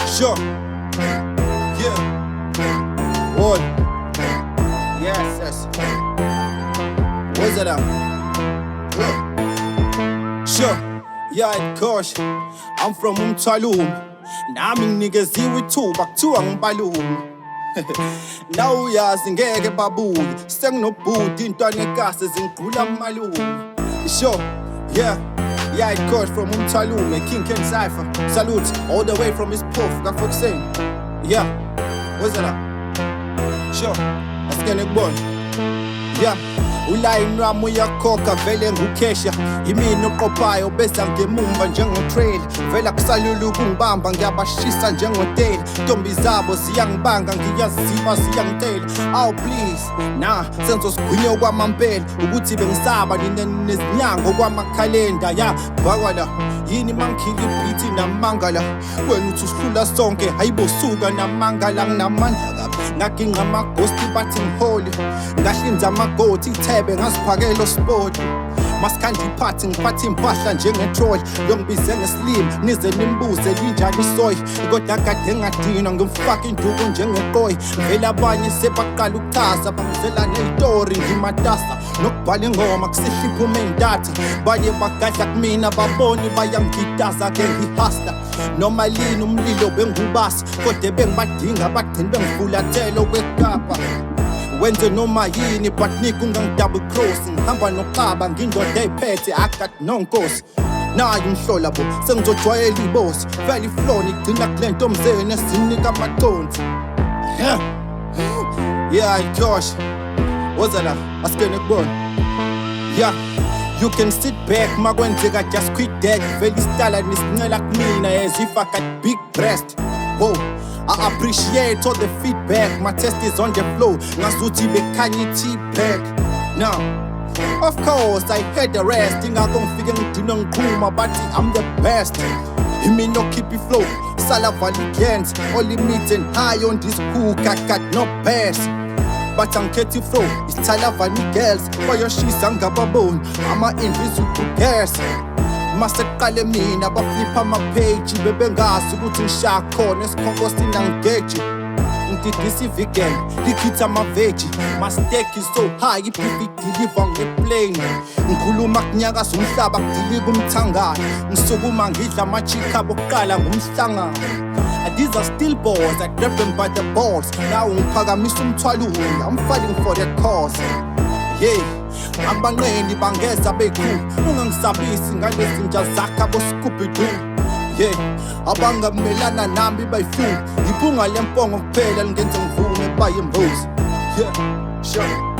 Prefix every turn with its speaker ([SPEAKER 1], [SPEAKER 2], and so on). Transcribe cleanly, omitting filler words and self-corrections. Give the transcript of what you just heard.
[SPEAKER 1] Sure. Yeah. What? Yes. What's it up? Sure. Yeah, gosh. I'm from Umtalum. Nami nginikeziwe ithuba kuthiwa ngibalumi. Nawu uyazi ngeke babuye. Senginobhudi intwana ekase zingigula amalume. Sure. Yeah, coach from Umtalume, King Ken Cypher. Salute all the way from his puff, Kafoksane. Yeah, what's it up? Sure, let's get it born. Yeah, ulayini wami uyakhokha vele ngukesha. Yimina oqophayo besa ngemumva njengotrail. Vela kusalula ukungibamba ngiyabashisa njengotela. Ntombi zabo ziyangibanga ngiyaziziba ziyangitela. Oh please, senzosigwinye okwamampela. Ukuthi bengisaba nezinyango kwamakhalenda. Ya, vakwala yini mangikhila ibhithi namangala. Wena uthi usihlula sonke hayibosuka namangala nginamandla kabi. Ngaginqa amaghosti bathi ngiholi. Ngahlinza amagoti ithebe ngaziphakela osport. Masikhanda iphathi ngiphatha impahla njengetroll. Yongibize ngeslim nize nimbuze linjani isoy. Kodwa kade ngadinwa ngimfaka induku njengeqoyi. Vele abanye sebaqala ukuchaza bangizela neyitori ngimatasa. Nokubhala ingoma kusihlipha umendatha. Baye bagadla kumina baboni bayangitaza ke ngihasta. Noma lini umlilo bengubasi kodwa bengibadinga bagcina bengifulathela okwekapa. Wenze noma yini but ungangidouble double cross. Ngihamba noqaba ngindoda eyiphethe I got nonkosi. Nayi umhlola bo sengizojwayela ibosi. Vele iflow igcina kule ntombazane esinika amathonsi. Yeah, gosh. What's that? Asikene kubona. Yeah, you can sit back makwenzeka just quit that. Vele istala nisincela kumina as if I got big breast. Whoa, I appreciate all the feedback. My test is on the flow. Ngazuthi bekhanya T-back. Now, of course, I had the rest. Ingakongifike ngidinwe ngiqhuma bathi I'm the best. Himi no keep it flow. Salava legends. Only meet and high on this hook. I got no pass. But I'm getting flow. It's Talavani girls. For your she's angababone. I'm a invisible gas. Maseqale mina baflipha amapage bebengazi ukuthi ngishakho nesikhokosi nangeji ngididisa vegan likhitha amaveji my steak is so high ipipi deliver ngeplane ngikhuluma kunyakaza umhlaba kudilika umthangana ngisukuma ngidla amachika bokuqala ngumhlangano. These are still balls, I grab them by the balls. Now ngiphakamisa umthwalo I'm fighting for the cause. Yeah, abanqeni bangeza bekhulu ungangisabisi ngalezinja zakha boScooby-Doo. Yeah, abangamelana nami bayifuna iphunga lempongo kuphela lingenze ngivume bayimbuzi. Yeah, sure.